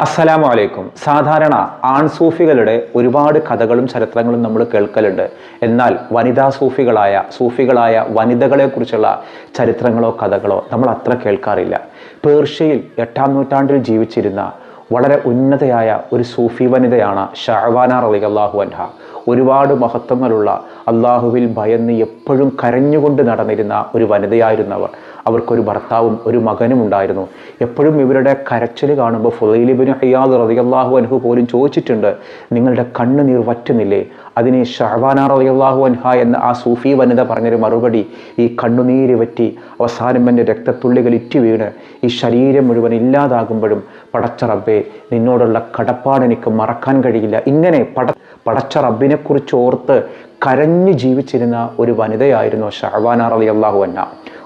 അസ്സലാമു അലൈക്കും. സാധാരണ ആൺസൂഫികളുടെ ഒരുപാട് കഥകളും ചരിത്രങ്ങളും നമ്മൾ കേൾക്കലുണ്ട്. എന്നാൽ വനിതാ സൂഫികളായ വനിതകളെക്കുറിച്ചുള്ള ചരിത്രങ്ങളോ കഥകളോ നമ്മൾ അത്ര കേൾക്കാറില്ല. പേർഷ്യയിൽ 8-ാം നൂറ്റാണ്ടിൽ ജീവിച്ചിരുന്ന വളരെ ഉന്നതയായ ഒരു സൂഫി വനിതയാണ് ഷഅബാന റളിയല്ലാഹു അൻഹ. ഒരുപാട് മഹത്വങ്ങളുള്ള, അള്ളാഹുവിൽ ഭയന്ന് എപ്പോഴും കരഞ്ഞുകൊണ്ട് നടന്നിരുന്ന ഒരു വനിതയായിരുന്നവർ. അവർക്കൊരു ഭർത്താവും ഒരു മകനും ഉണ്ടായിരുന്നു. എപ്പോഴും ഇവരുടെ കരച്ചിൽ കാണുമ്പോൾ ഫുളൈൽ ഇബ്നു ഇയാദ് റളിയല്ലാഹു അൻഹു പോലും ചോദിച്ചിട്ടുണ്ട്, നിങ്ങളുടെ കണ്ണുനീർ വറ്റുന്നില്ലേ? അതിന് ഷഅബാന റളിയല്ലാഹു അൻഹ എന്ന ആ സൂഫി വനിത പറഞ്ഞൊരു മറുപടി, ഈ കണ്ണുനീര് വറ്റി അവസാനം എൻ്റെ രക്തത്തുള്ളികൾ ഇറ്റി വീണ് ഈ ശരീരം മുഴുവൻ ഇല്ലാതാകുമ്പോഴും പടച്ച റബ്ബേ, നിന്നോടുള്ള കടപ്പാട് എനിക്ക് മറക്കാൻ കഴിയില്ല. ഇങ്ങനെ പടച്ച റബ്ബിനെക്കുറിച്ച് ഓർത്ത് കരഞ്ഞു ജീവിച്ചിരുന്ന ഒരു വനിതയായിരുന്നു ഷഅബാന റളിയല്ലാഹു അൻഹ.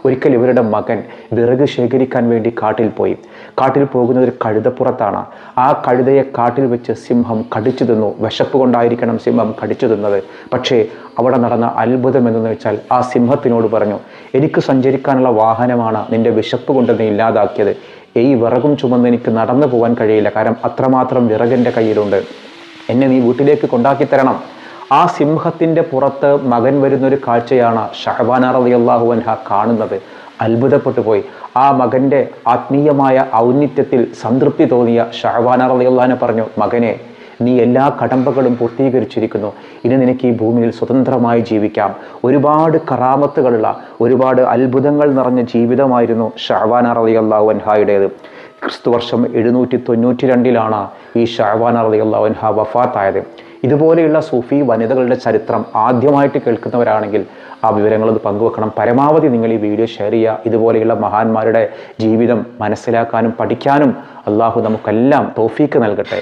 ഒരിക്കൽ ഇവരുടെ മകൻ വിറക് ശേഖരിക്കാൻ വേണ്ടി കാട്ടിൽ പോയി. കാട്ടിൽ പോകുന്നത് ഒരു കഴുതപ്പുറത്താണ്. ആ കഴുതയെ കാട്ടിൽ വെച്ച് സിംഹം കടിച്ചു തിന്നു. വിശപ്പ് കൊണ്ടായിരിക്കണം സിംഹം കടിച്ചു തിന്നത്. പക്ഷേ അവിടെ നടന്ന അത്ഭുതം എന്തെന്ന് വെച്ചാൽ, ആ സിംഹത്തിനോട് പറഞ്ഞു, എനിക്ക് സഞ്ചരിക്കാനുള്ള വാഹനമാണ് നിന്റെ വിശപ്പ് കൊണ്ട് നീ ഇല്ലാതാക്കിയത്. ഈ വിറകും ചുമന്ന് എനിക്ക് നടന്നു പോകാൻ കഴിയില്ല, കാരണം അത്രമാത്രം വിറകെൻ്റെ കയ്യിലുണ്ട്. എന്നെ നീ വീട്ടിലേക്ക് കൊണ്ടാക്കി തരണം. ആ സിംഹത്തിൻ്റെ പുറത്ത് മകൻ വരുന്നൊരു കാഴ്ചയാണ് ഷഅബാന റളിയല്ലാഹു അൻഹ കാണുന്നത്. അത്ഭുതപ്പെട്ടു പോയി. ആ മകൻ്റെ ആത്മീയമായ ഔന്നിത്യത്തിൽ സംതൃപ്തി തോന്നിയ ഷഅബാന റളിയല്ലാഹു അൻഹ പറഞ്ഞു, മകനെ, നീ എല്ലാ കടമ്പകളും പൂർത്തീകരിച്ചിരിക്കുന്നു. ഇനി നിനക്ക് ഈ ഭൂമിയിൽ സ്വതന്ത്രമായി ജീവിക്കാം. ഒരുപാട് കറാമത്തുകളുള്ള, ഒരുപാട് അത്ഭുതങ്ങൾ നിറഞ്ഞ ജീവിതമായിരുന്നു ഷഅബാന റളിയല്ലാഹു അൻഹയുടേത്. ക്രിസ്തുവർഷം 792 ഈ ഷഅബാന റളിയല്ലാഹു അൻഹ വഫാത്തായത്. ഇതുപോലെയുള്ള സൂഫി വനിതകളുടെ ചരിത്രം ആദ്യമായിട്ട് കേൾക്കുന്നവരാണെങ്കിൽ ആ വിവരങ്ങളത് പങ്കുവെക്കണം. പരമാവധി നിങ്ങൾ ഈ വീഡിയോ ഷെയർ ചെയ്യുക. ഇതുപോലെയുള്ള മഹാന്മാരുടെ ജീവിതം മനസ്സിലാക്കാനും പഠിക്കാനും അള്ളാഹു നമുക്കെല്ലാം തൗഫീക്ക് നൽകട്ടെ.